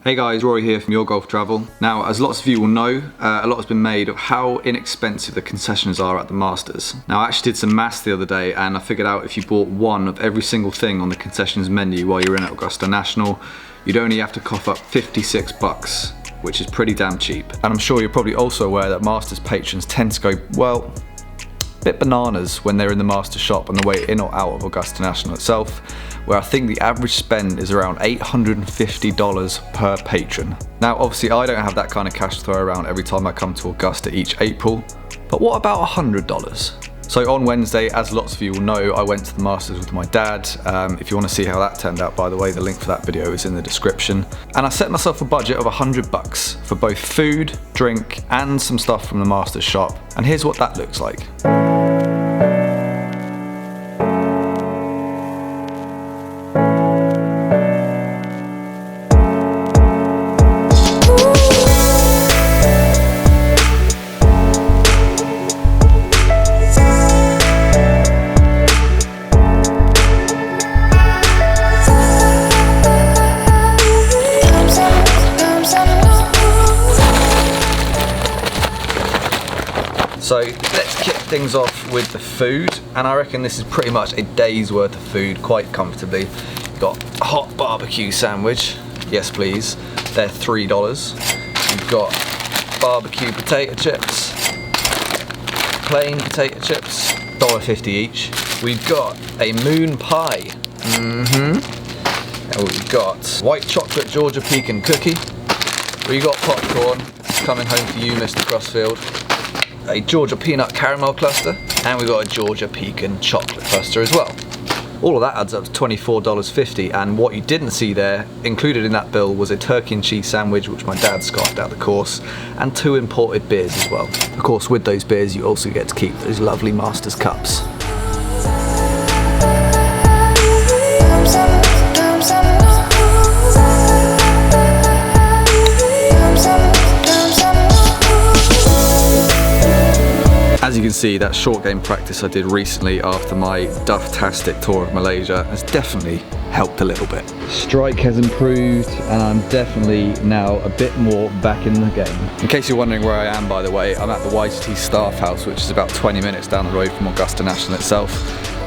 Hey guys, Rory here from Your Golf Travel. Now, as lots of you will know, a lot has been made of how inexpensive the concessions are at the Masters. Now, I actually did some maths the other day and I figured out if you bought one of every single thing on the concessions menu while you're in at Augusta National, you'd only have to cough up 56 bucks, which is pretty damn cheap. And I'm sure you're probably also aware that Masters patrons tend to go, well, a bit bananas when they're in the Masters shop on the way in or out of Augusta National itself, where I think the average spend is around $850 per patron. Now obviously I don't have that kind of cash to throw around every time I come to Augusta each April, but what about $100? So on Wednesday, as lots of you will know, I went to the Masters with my dad. If you want to see how that turned out, by the way, the link for that video is in the description. And I set myself a budget of $100 for both food, drink, and some stuff from the Masters shop. And here's what that looks like. So let's kick things off with the food, and I reckon this is pretty much a day's worth of food quite comfortably. You've got a hot barbecue sandwich, yes please, they're $3. You've got barbecue potato chips, plain potato chips, $1.50 each. We've got a moon pie, and we've got white chocolate Georgia pecan cookie. We've got popcorn, coming home for you Mr. Crossfield. A Georgia peanut caramel cluster, and we've got a Georgia pecan chocolate cluster as well. All of that adds up to $24.50, and what you didn't see there, included in that bill, was a turkey and cheese sandwich, which my dad scarfed out the course, and 2 imported beers as well. Of course, with those beers, you also get to keep those lovely Masters cups. As you can see, that short game practice I did recently after my duff-tastic tour of Malaysia has definitely helped a little bit. Strike has improved and I'm definitely now a bit more back in the game. In case you're wondering where I am, by the way, I'm at the YGT staff house, which is about 20 minutes down the road from Augusta National itself.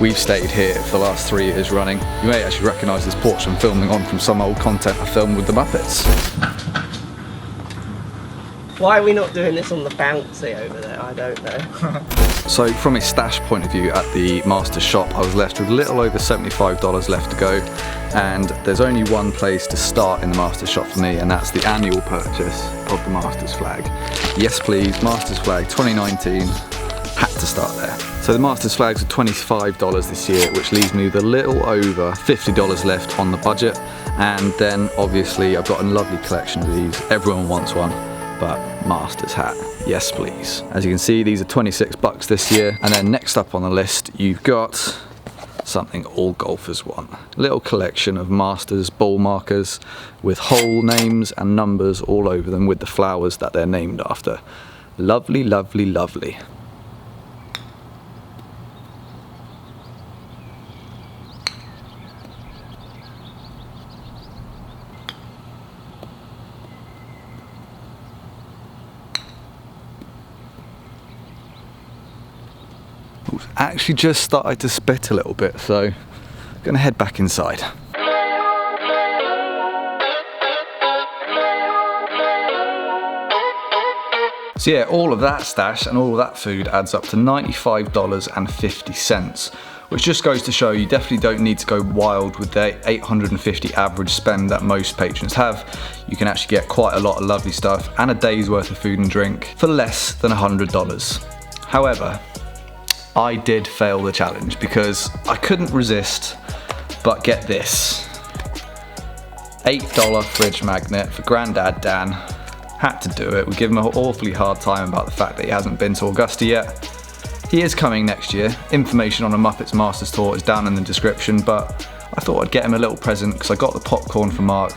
We've stayed here for the last 3 years running. You may actually recognise this porch I'm filming on from some old content I filmed with the Muppets. Why are we not doing this on the bouncy over there? I don't know. So from a stash point of view at the Masters shop, I was left with a little over $75 left to go, and there's only one place to start in the Masters shop for me, and that's the annual purchase of the Masters flag. Yes please, Masters flag 2019, had to start there. So the Masters flags are $25 this year, which leaves me with a little over $50 left on the budget, and then obviously I've got a lovely collection of these. Everyone wants one. But Masters hat, yes please. As you can see, these are 26 bucks this year. And then next up on the list, you've got something all golfers want. A little collection of Masters ball markers with hole names and numbers all over them with the flowers that they're named after. Lovely, lovely, lovely. Actually just started to spit a little bit, so I'm gonna head back inside. So yeah, all of that stash and all of that food adds up to $95.50, which just goes to show you definitely don't need to go wild with the $850 average spend that most patrons have. You can actually get quite a lot of lovely stuff and a day's worth of food and drink for less than $100. However, I did fail the challenge because I couldn't resist but get this. $8 fridge magnet for Grandad Dan. Had to do it. We give him an awfully hard time about the fact that he hasn't been to Augusta yet. He is coming next year. Information on a Muppets Masters tour is down in the description, but I thought I'd get him a little present because I got the popcorn for Mark.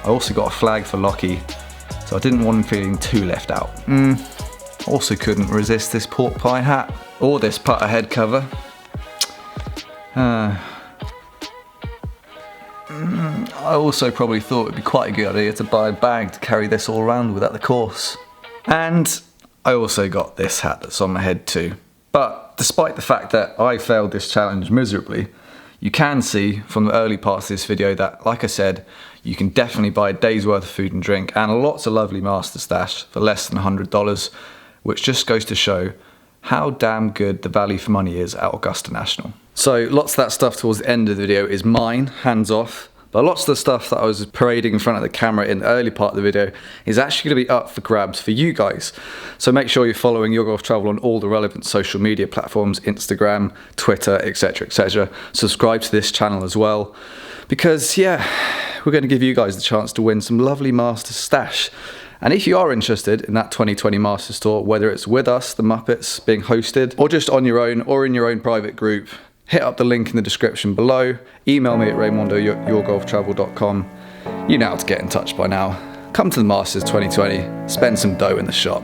I also got a flag for Lockie, so I didn't want him feeling too left out. Also couldn't resist this pork pie hat. Or this putter head cover. I also probably thought it'd be quite a good idea to buy a bag to carry this all around with at the course. And I also got this hat that's on my head too. But despite the fact that I failed this challenge miserably, you can see from the early parts of this video that, like I said, you can definitely buy a day's worth of food and drink and lots of lovely master stash for less than $100, which just goes to show how damn good the value for money is at Augusta National. So lots of that stuff towards the end of the video is mine, hands off. But lots of the stuff that I was parading in front of the camera in the early part of the video is actually going to be up for grabs for you guys. So make sure you're following Your Golf Travel on all the relevant social media platforms, Instagram, Twitter, etc, etc. Subscribe to this channel as well, because yeah, we're going to give you guys the chance to win some lovely Masters stash. And if you are interested in that 2020 Masters Tour, whether it's with us, the Muppets, being hosted, or just on your own, or in your own private group, hit up the link in the description below, email me at raymondo@yourgolftravel.com. You know how to get in touch by now. Come to the Masters 2020, spend some dough in the shop.